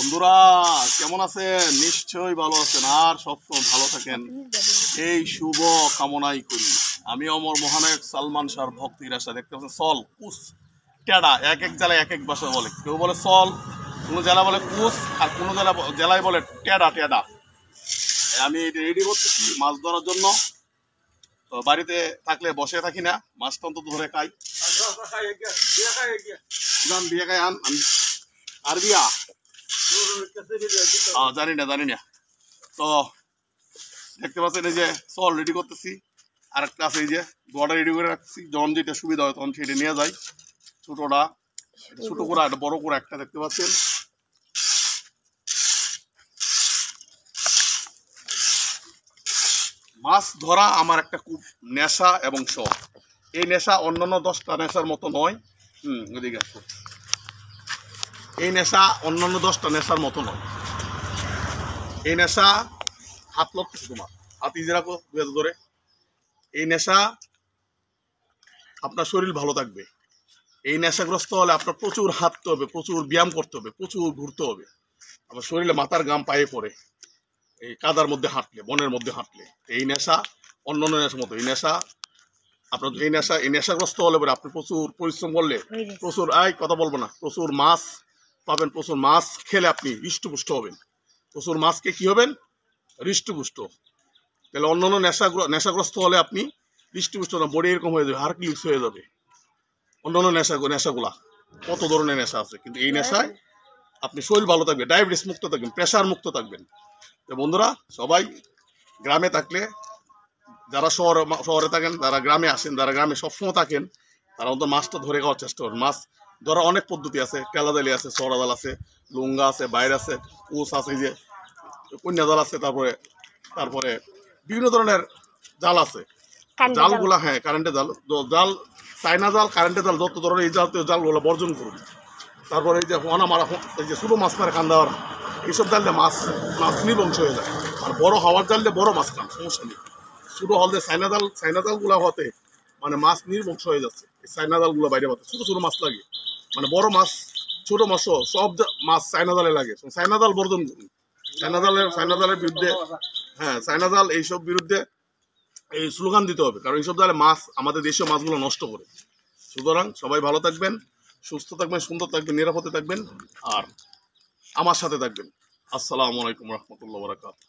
বন্ধুরা কেমন আছেন? নিশ্চয়ই ভালো আছেন আর সবসময় ভালো থাকেন এই শুভ কামনাই করি। আমি অমর মহানায়ক সালমান শাহর ভক্তির আশা। দেখতে পাচ্ছেন সল কুস টেডা এক এক জেলায় এক এক ভাষা বলে। কেউ বলে সল, কোনো জেলা বলে কুস, আর কোনো জেলায় বলে টেডা টেডা। আমি রেডি করতেছি মাছ ধরার জন্য। তো বাড়িতে থাকলে বসে থাকি না, মাছটা অন্তত ধরে খাই। বিয়ে খাই আন আর বিয়া জানি না। তো দেখতে পাচ্ছেন এই যে সল রেডি করতেছি, আর একটা আছে এই যে গোয়াটা রেডি করে রাখছি, যখন যেটা সুবিধা হয় তখন সেটা নিয়ে যাই। ছোটটা ছোট করে একটা বড় করে একটা দেখতে পাচ্ছেন। মাছ ধরা আমার একটা খুব নেশা এবং শখ। এই নেশা অন্যান্য 10টা নেশার মতো নয়। ওদিকে আসো। এই নেশা অন্যান্য 10টা নেশার মতো নয়। এই নেশা হাত লড়তেছে, তোমার হাত ইজে রাখো ধরে। এই নেশা আপনার শরীর ভালো থাকবে। এই নেশাগ্রস্ত হলে আপনার প্রচুর হাঁটতে হবে, প্রচুর ব্যায়াম করতে হবে, প্রচুর ঘুরতে হবে। আমার শরীরে মাথার ঘাম পায়ে পড়ে এই কাদার মধ্যে হাঁটলে, বনের মধ্যে হাঁটলে। এই নেশা অন্যান্য নেশার মতো। এই নেশা আপনার এই নেশাগ্রস্ত হলে পরে আপনি প্রচুর পরিশ্রম করলে প্রচুর কথা বলবো না, প্রচুর মাছ পাবেন। প্রচুর মাছ খেলে আপনি হৃষ্টপুষ্ট হবেন। প্রচুর মাছকে কি হবেন? হৃষ্টপুষ্ট। তাহলে অন্যান্য নেশাগ্রস্ত হলে আপনি হৃষ্টপুষ্ট না, বডি এরকম হয়ে যাবে, হার্কিউলিস হয়ে যাবে। অন্যান্য নেশাগুলা কত ধরনের নেশা আছে, কিন্তু এই নেশায় আপনি শরীর ভালো থাকবে, ডায়াবেটিস মুক্ত থাকবেন, প্রেশার মুক্ত থাকবেন। তো বন্ধুরা সবাই গ্রামে থাকলে, যারা শহরে থাকেন, যারা গ্রামে আসেন, যারা গ্রামে সবসময় থাকেন, তারা অন্তত মাছটা ধরে খাওয়ার চেষ্টা করেন। মাছ ধরা অনেক পদ্ধতি আছে, টেলা জালি আছে, চড়া জাল আছে, লুঙ্গা আছে, বাইর আছে, কোচ আছে, এই যে কন্যা জাল আছে, তারপরে বিভিন্ন ধরনের জাল আছে। জালগুলা হ্যাঁ কারেন্টের জাল, চায়না জাল, কারেন্টের জাল, যত ধরনের এই জালগুলো বর্জন করুন। তারপরে এই যে হোয়ানা মারা, এই যে ছোটো মাছ মারা কান্দা মারা, এইসব জাল দিয়ে মাছ নির্বংশ হয়ে যায়। আর বড় হাওয়ার জাল দিয়ে বড় মাছ খান, সমস্যা নেই। ছোটো হল দিয়ে চায়না জালগুলো হতে মানে মাছ নির্বংশ হয়ে যাচ্ছে। এই চায়না জালগুলো বাইরে পাতে ছোটো মাছ লাগে, মানে বড় মাছ ছোটো মাছ সব মাছ চায়না জালে লাগে। চায়না জাল বর্জন করুন। চায়না জালের বিরুদ্ধে, হ্যাঁ চায়না জাল এইসব বিরুদ্ধে এই স্লোগান দিতে হবে, কারণ এইসব জালে মাছ আমাদের দেশীয় মাছগুলো নষ্ট করে। সুতরাং সবাই ভালো থাকবেন, সুস্থ থাকবেন, সুন্দর থাকবেন, নিরাপদে থাকবেন, আর আমার সাথে থাকবেন। আসসালামু আলাইকুম রহমতুল্লাহ বারাকাতুহু।